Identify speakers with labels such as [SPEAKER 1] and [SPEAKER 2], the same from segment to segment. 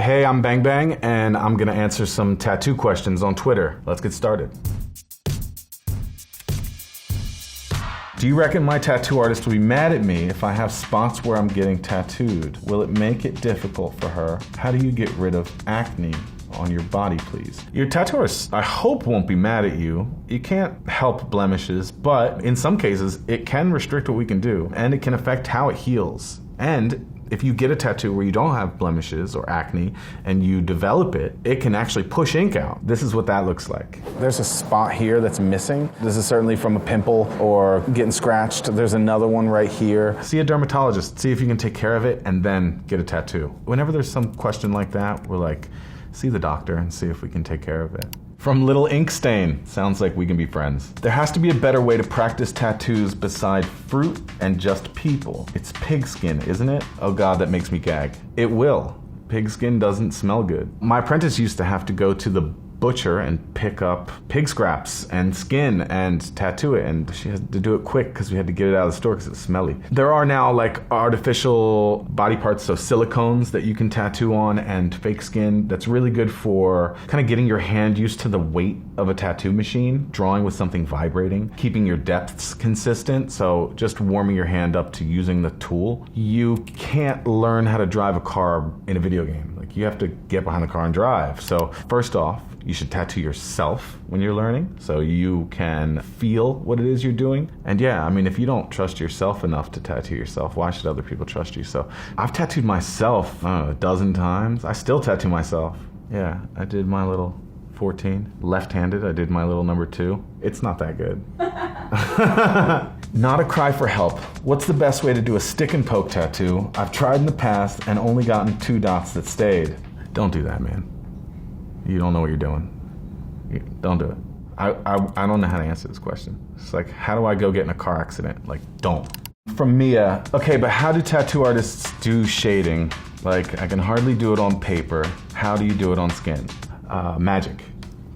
[SPEAKER 1] Hey, I'm Bang Bang, and I'm gonna answer some tattoo questions on Twitter. Let's get started. Do you reckon my tattoo artist will be mad at me if I have spots where I'm getting tattooed? Will it make it difficult for her? How do you get rid of acne on your body, please? Your tattoo artist, I hope, won't be mad at you. You can't help blemishes, but in some cases, it can restrict what we can do, and it can affect how it heals. And if you get a tattoo where you don't have blemishes or acne and you develop it, it can actually push ink out. This is what that looks like. There's a spot here that's missing. This is certainly from a pimple or getting scratched. There's another one right here. See a dermatologist, see if you can take care of it, and then get a tattoo. Whenever there's some question like that, we're like, see the doctor and see if we can take care of it. From Little Ink Stain, sounds like we can be friends. There has to be a better way to practice tattoos beside fruit and just people. It's pigskin, isn't it? Oh God, that makes me gag. It will. Pigskin doesn't smell good. My apprentice used to have to go to the butcher and pick up pig scraps and skin and tattoo it, and she had to do it quick because we had to get it out of the store because it's smelly. There are now like artificial body parts, so silicones that you can tattoo on, and fake skin that's really good for kind of getting your hand used to the weight of a tattoo machine, drawing with something vibrating, keeping your depths consistent, so just warming your hand up to using the tool. You can't learn how to drive a car in a video game. Like, you have to get behind the car and drive. So first off, you should tattoo yourself when you're learning so you can feel what it is you're doing. And yeah, I mean, if you don't trust yourself enough to tattoo yourself, why should other people trust you? So I've tattooed myself, I don't know, a dozen times. I still tattoo myself. Yeah, I did my little 14. Left-handed, I did my little number 2. It's not that good. Not a cry for help. What's the best way to do a stick and poke tattoo? I've tried in the past and only gotten 2 dots that stayed. Don't do that, man. You don't know what you're doing. Don't do it. I don't know how to answer this question. It's like, how do I go get in a car accident? Like, don't. From Mia, okay, but how do tattoo artists do shading? Like, I can hardly do it on paper. How do you do it on skin? Magic.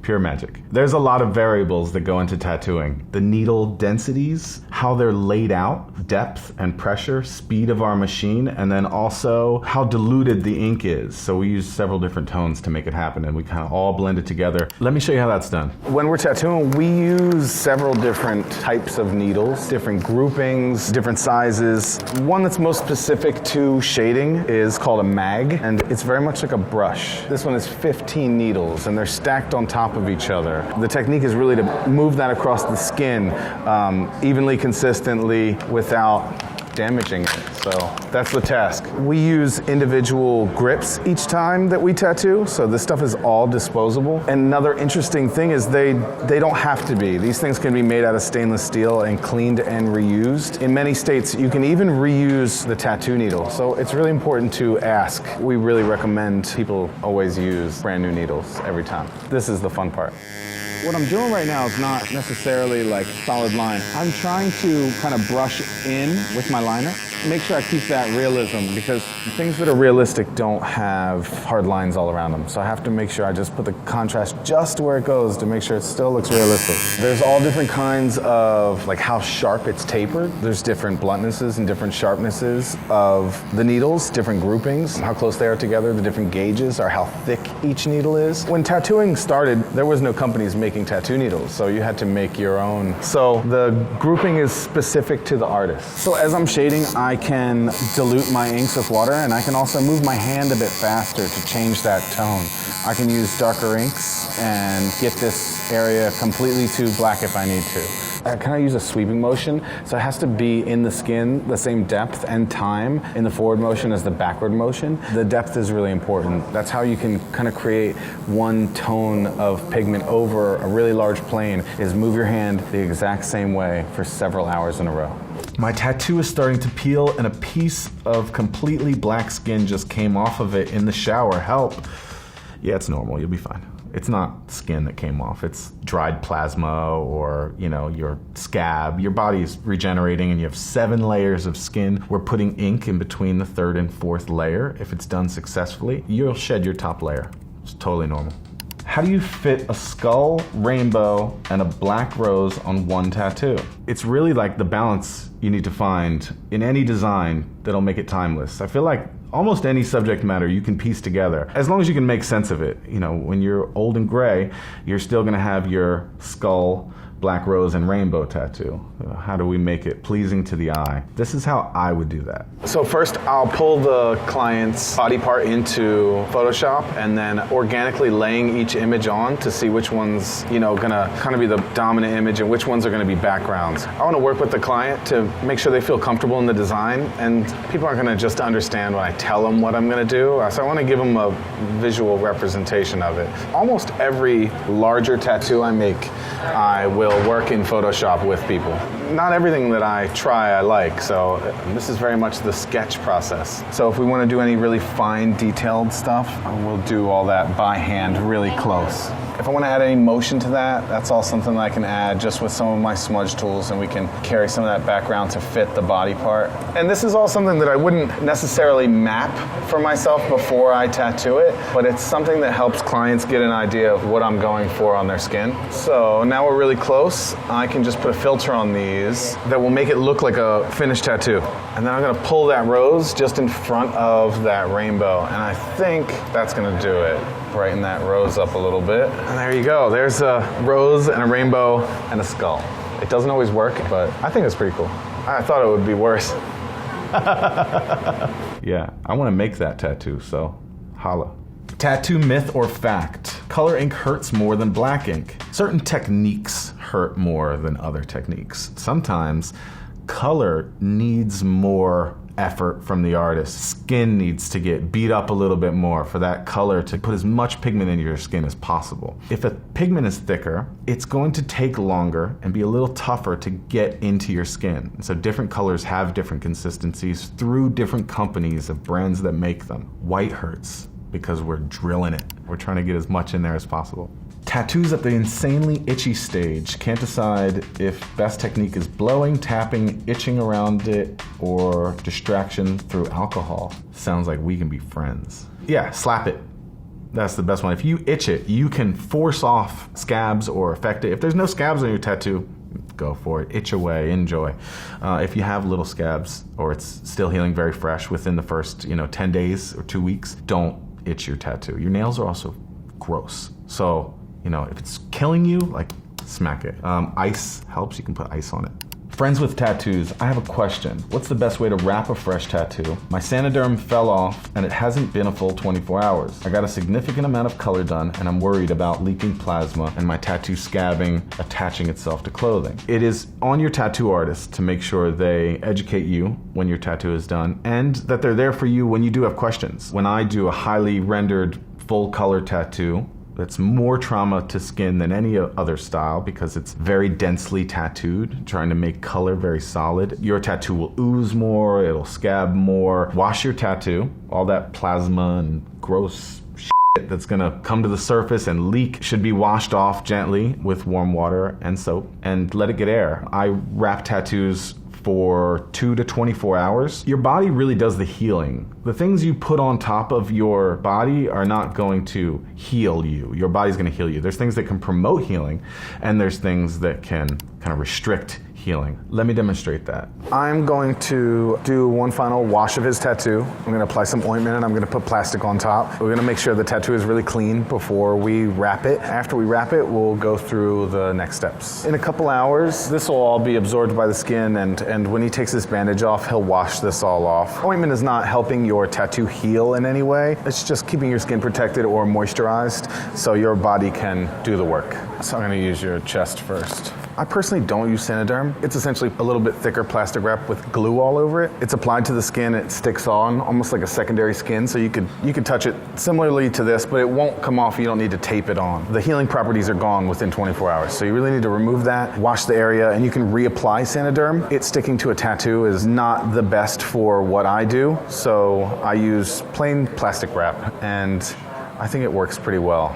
[SPEAKER 1] Pure magic. There's a lot of variables that go into tattooing. The needle densities, how they're laid out, depth and pressure, speed of our machine, and then also how diluted the ink is. So we use several different tones to make it happen, and we kind of all blend it together. Let me show you how that's done. When we're tattooing, we use several different types of needles, different groupings, different sizes. One that's most specific to shading is called a mag, and it's very much like a brush. This one is 15 needles, and they're stacked on top of each other. The technique is really to move that across the skin evenly, consistently, without damaging it. So that's the task. We use individual grips each time that we tattoo, so this stuff is all disposable. And another interesting thing is they don't have to be. These things can be made out of stainless steel and cleaned and reused. In many states, you can even reuse the tattoo needle. So it's really important to ask. We really recommend people always use brand new needles every time. This is the fun part. What I'm doing right now is not necessarily like solid line. I'm trying to kind of brush in with my liner, make sure I keep that realism, because things that are realistic don't have hard lines all around them. So I have to make sure I just put the contrast just where it goes to make sure it still looks realistic. There's all different kinds of like how sharp it's tapered. There's different bluntnesses and different sharpnesses of the needles, different groupings, how close they are together, the different gauges, or how thick each needle is. When tattooing started, there was no companies making tattoo needles, so you had to make your own. So the grouping is specific to the artist. So as I'm shading, I can dilute my inks with water, and I can also move my hand a bit faster to change that tone. I can use darker inks and get this area completely to black if I need to. I kind of use a sweeping motion, so it has to be in the skin the same depth and time in the forward motion as the backward motion. The depth is really important. That's how you can kind of create one tone of pigment over a really large plane, is move your hand the exact same way for several hours in a row. My tattoo is starting to peel and a piece of completely black skin just came off of it in the shower. Help. Yeah, it's normal. You'll be fine. It's not skin that came off. It's dried plasma or, your scab. Your body's regenerating and you have 7 layers of skin. We're putting ink in between the 3rd and 4th layer. If it's done successfully, you'll shed your top layer. It's totally normal. How do you fit a skull, rainbow, and a black rose on one tattoo? It's really like the balance you need to find in any design that'll make it timeless. I feel like Almost any subject matter you can piece together, as long as you can make sense of it. You know, when you're old and gray, you're still going to have your skull, black rose, and rainbow tattoo. How do we make it pleasing to the eye? This is how I would do that. So first, I'll pull the client's body part into Photoshop and then organically laying each image on to see which one's, gonna kind of be the dominant image and which ones are gonna be backgrounds. I wanna work with the client to make sure they feel comfortable in the design, and people aren't gonna just understand when I tell them what I'm gonna do. So I wanna give them a visual representation of it. Almost every larger tattoo I make, I will work in Photoshop with people. Not everything that I try I like, so this is very much the sketch process. So if we want to do any really fine detailed stuff, we'll do all that by hand really close. If I want to add any motion to that, that's all something that I can add just with some of my smudge tools, and we can carry some of that background to fit the body part. And this is all something that I wouldn't necessarily map for myself before I tattoo it, but it's something that helps clients get an idea of what I'm going for on their skin. So now we're really close. I can just put a filter on these that will make it look like a finished tattoo. And then I'm going to pull that rose just in front of that rainbow, and I think that's going to do it. Brighten that rose up a little bit. And there you go. There's a rose and a rainbow and a skull. It doesn't always work, but I think it's pretty cool. I thought it would be worse. Yeah, I want to make that tattoo, so holla. Tattoo myth or fact? Color ink hurts more than black ink. Certain techniques hurt more than other techniques. Sometimes color needs more effort from the artist. Skin needs to get beat up a little bit more for that color to put as much pigment into your skin as possible. If a pigment is thicker, it's going to take longer and be a little tougher to get into your skin. So different colors have different consistencies through different companies of brands that make them. White hurts because we're drilling it. We're trying to get as much in there as possible. Tattoos at the insanely itchy stage. Can't decide if best technique is blowing, tapping, itching around it, or distraction through alcohol. Sounds like we can be friends. Yeah, slap it. That's the best one. If you itch it, you can force off scabs or affect it. If there's no scabs on your tattoo, go for it. Itch away, enjoy. If you have little scabs or it's still healing very fresh within the first 10 days or 2 weeks, don't itch your tattoo. Your nails are also gross. So, if it's killing you, smack it. Ice helps. You can put ice on it. Friends with tattoos, I have a question. What's the best way to wrap a fresh tattoo? My Sanoderm fell off and it hasn't been a full 24 hours. I got a significant amount of color done and I'm worried about leaking plasma and my tattoo scabbing, attaching itself to clothing. It is on your tattoo artist to make sure they educate you when your tattoo is done and that they're there for you when you do have questions. When I do a highly rendered full color tattoo, that's more trauma to skin than any other style because it's very densely tattooed, trying to make color very solid. Your tattoo will ooze more, it'll scab more. Wash your tattoo. All that plasma and gross shit that's gonna come to the surface and leak should be washed off gently with warm water and soap and let it get air. I wrap tattoos for 2 to 24 hours. Your body really does the healing. The things you put on top of your body are not going to heal you. Your body's going to heal you. There's things that can promote healing, and there's things that can kind of restrict healing. Let me demonstrate that. I'm going to do one final wash of his tattoo. I'm going to apply some ointment and I'm going to put plastic on top. We're going to make sure the tattoo is really clean before we wrap it. After we wrap it, we'll go through the next steps. In a couple hours, this will all be absorbed by the skin, and when he takes this bandage off, he'll wash this all off. Ointment is not helping your tattoo heal in any way. It's just keeping your skin protected or moisturized so your body can do the work. So I'm going to use your chest first. I personally don't use Sanoderm. It's essentially a little bit thicker plastic wrap with glue all over it. It's applied to the skin, it sticks on almost like a secondary skin, so you could touch it similarly to this, but it won't come off. You don't need to tape it on. The healing properties are gone within 24 hours, so you really need to remove that, wash the area, and you can reapply Sanoderm. It sticking to a tattoo is not the best for what I do, so I use plain plastic wrap, and I think it works pretty well.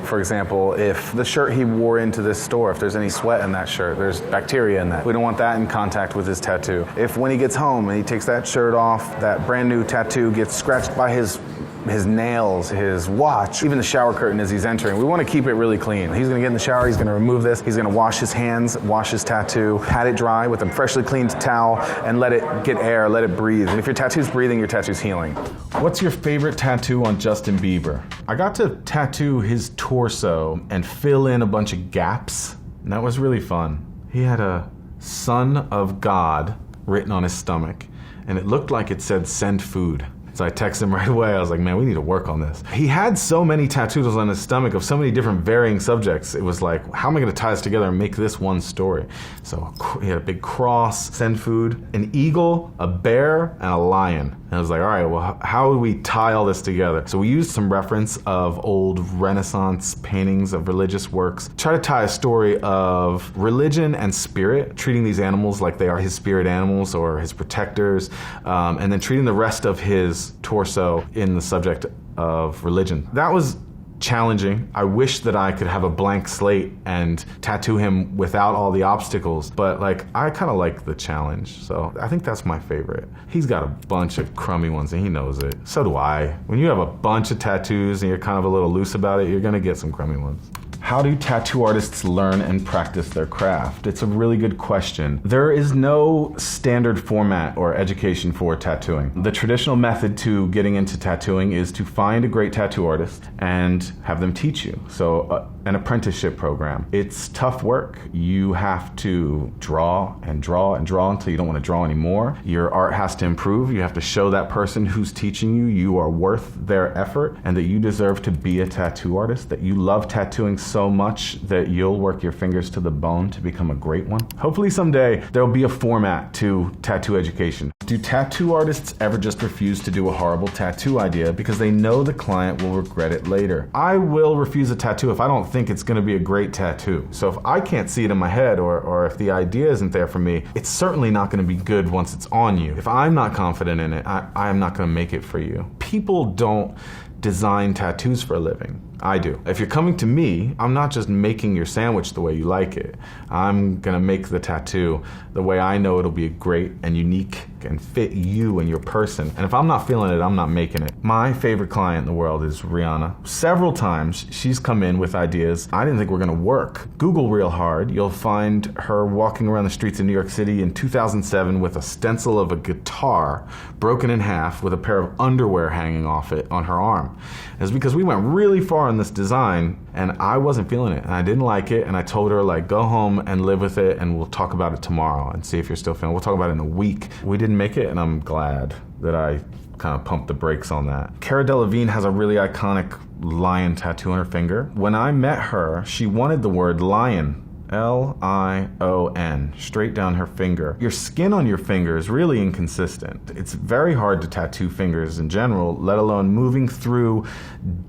[SPEAKER 1] For example, if the shirt he wore into this store, if there's any sweat in that shirt, there's bacteria in that. We don't want that in contact with his tattoo. If when he gets home and he takes that shirt off, that brand new tattoo gets scratched by his his nails, his watch, even the shower curtain as he's entering. We want to keep it really clean. He's going to get in the shower, he's going to remove this, he's going to wash his hands, wash his tattoo, pat it dry with a freshly cleaned towel, and let it get air, let it breathe. And if your tattoo's breathing, your tattoo's healing. What's your favorite tattoo on Justin Bieber? I got to tattoo his torso and fill in a bunch of gaps, and that was really fun. He had a Son of God written on his stomach, and it looked like it said send food. So I texted him right away. I was like, man, we need to work on this. He had so many tattoos on his stomach of so many different varying subjects. It was like, how am I gonna tie this together and make this one story? So he had a big cross, send food, an eagle, a bear, and a lion. And I was like, all right, well, how do we tie all this together? So we used some reference of old Renaissance paintings of religious works, try to tie a story of religion and spirit, treating these animals like they are his spirit animals or his protectors, and then treating the rest of his torso in the subject of religion. That was challenging. I wish that I could have a blank slate and tattoo him without all the obstacles, but like I kind of like the challenge, so I think that's my favorite. He's got a bunch of crummy ones and he knows it. So do I. When you have a bunch of tattoos and you're kind of a little loose about it, you're gonna get some crummy ones. How do tattoo artists learn and practice their craft? It's a really good question. There is no standard format or education for tattooing. The traditional method to getting into tattooing is to find a great tattoo artist and have them teach you. So an apprenticeship program. It's tough work. You have to draw and draw and draw until you don't want to draw anymore. Your art has to improve. You have to show that person who's teaching you you are worth their effort and that you deserve to be a tattoo artist, that you love tattooing so much that you'll work your fingers to the bone to become a great one. Hopefully someday there'll be a format to tattoo education. Do tattoo artists ever just refuse to do a horrible tattoo idea because they know the client will regret it later? I will refuse a tattoo if I don't think it's going to be a great tattoo. So if I can't see it in my head or if the idea isn't there for me, it's certainly not going to be good once it's on you. If I'm not confident in it, I'm not going to make it for you. People don't design tattoos for a living. I do. If you're coming to me, I'm not just making your sandwich the way you like it. I'm gonna make the tattoo the way I know it'll be great and unique and fit you and your person. And if I'm not feeling it, I'm not making it. My favorite client in the world is Rihanna. Several times she's come in with ideas I didn't think were gonna work. Google real hard, you'll find her walking around the streets of New York City in 2007 with a stencil of a guitar broken in half with a pair of underwear hanging off it on her arm. It's because we went really far in this design and I wasn't feeling it and I didn't like it, and I told her, like, go home and live with it and we'll talk about it tomorrow and see if you're still feeling it. We'll talk about it in a week. We didn't make it and I'm glad that I kind of pumped the brakes on that. Cara Delevingne has a really iconic lion tattoo on her finger. When I met her, she wanted the word lion, L-I-O-N, straight down her finger. Your skin on your finger is really inconsistent. It's very hard to tattoo fingers in general, let alone moving through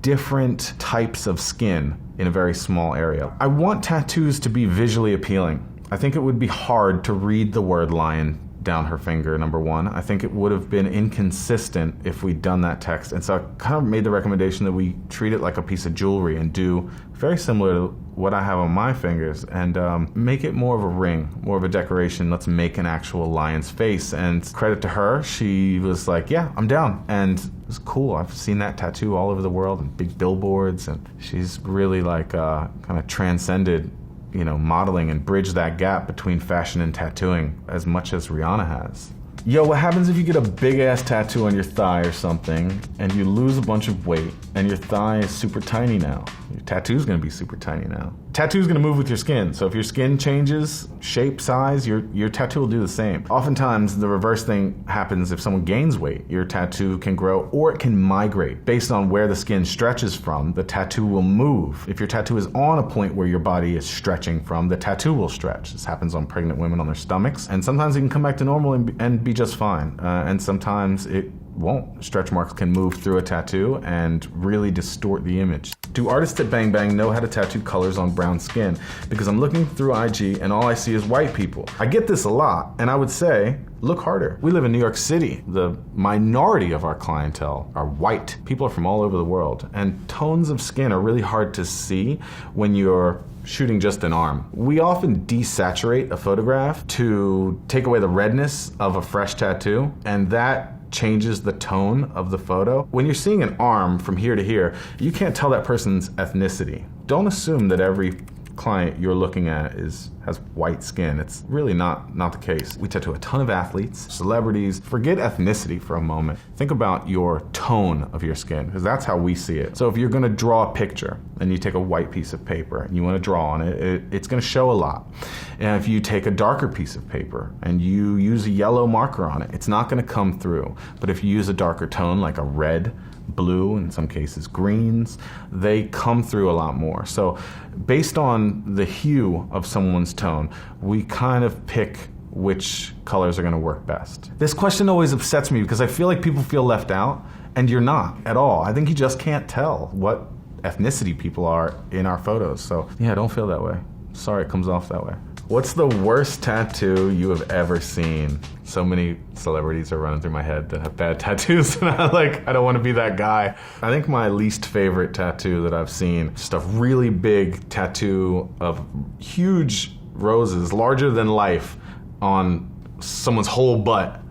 [SPEAKER 1] different types of skin in a very small area. I want tattoos to be visually appealing. I think it would be hard to read the word lion down her finger, number one. I think it would have been inconsistent if we'd done that text. And so I kind of made the recommendation that we treat it like a piece of jewelry and do very similar to what I have on my fingers and make it more of a ring, more of a decoration. Let's make an actual lion's face. And credit to her, she was like, yeah, I'm down. And it was cool. I've seen that tattoo all over the world and big billboards, and she's really like kind of transcended, you know, modeling and bridge that gap between fashion and tattooing as much as Rihanna has. Yo, what happens if you get a big ass tattoo on your thigh or something and you lose a bunch of weight and your thigh is super tiny now? Your tattoo's gonna be super tiny now. Tattoo's gonna move with your skin, so if your skin changes shape, size, your tattoo will do the same. Oftentimes the reverse thing happens if someone gains weight. Your tattoo can grow or it can migrate. Based on where the skin stretches from, the tattoo will move. If your tattoo is on a point where your body is stretching from, the tattoo will stretch. This happens on pregnant women on their stomachs, and sometimes it can come back to normal and be just fine. And sometimes it won't. Stretch marks can move through a tattoo and really distort the image. Do artists at Bang Bang know how to tattoo colors on brown skin? Because I'm looking through IG and all I see is white people. I get this a lot, and I would say, look harder. We live in New York City. The minority of our clientele are white. People are from all over the world, and tones of skin are really hard to see when you're shooting just an arm. We often desaturate a photograph to take away the redness of a fresh tattoo, and that changes the tone of the photo. When you're seeing an arm from here to here, you can't tell that person's ethnicity. Don't assume that every client you're looking at has white skin. It's really not the case. We tattoo a ton of athletes, celebrities. Forget ethnicity for a moment. Think about your tone of your skin, because that's how we see it. So if you're going to draw a picture and you take a white piece of paper and you want to draw on it, it's going to show a lot. And if you take a darker piece of paper and you use a yellow marker on it, it's not going to come through. But if you use a darker tone like a red, blue, in some cases greens, they come through a lot more. So based on the hue of someone's tone, we kind of pick which colors are going to work best. This question always upsets me because I feel like people feel left out, and you're not at all. I think you just can't tell what ethnicity people are in our photos. So yeah, don't feel that way. Sorry it comes off that way. What's the worst tattoo you have ever seen? So many celebrities are running through my head that have bad tattoos, and I don't want to be that guy. I think my least favorite tattoo that I've seen, just a really big tattoo of huge roses, larger than life, on someone's whole butt.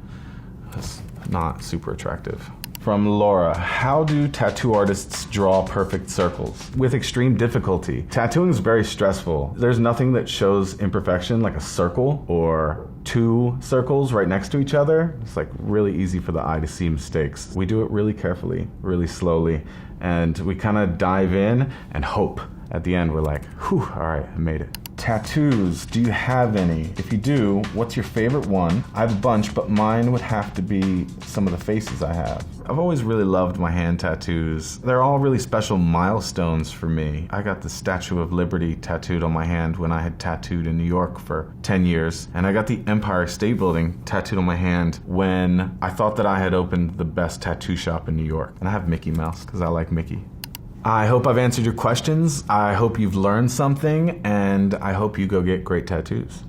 [SPEAKER 1] That's not super attractive. From Laura, how do tattoo artists draw perfect circles? With extreme difficulty. Tattooing is very stressful. There's nothing that shows imperfection like a circle or two circles right next to each other. It's like really easy for the eye to see mistakes. We do it really carefully, really slowly, and we kind of dive in and hope. At the end, we're like, whew, all right, I made it. Tattoos, do you have any? If you do, what's your favorite one? I have a bunch, but mine would have to be some of the faces I have. I've always really loved my hand tattoos. They're all really special milestones for me. I got the Statue of Liberty tattooed on my hand when I had tattooed in New York for 10 years. And I got the Empire State Building tattooed on my hand when I thought that I had opened the best tattoo shop in New York. And I have Mickey Mouse because I like Mickey. I hope I've answered your questions. I hope you've learned something, and I hope you go get great tattoos.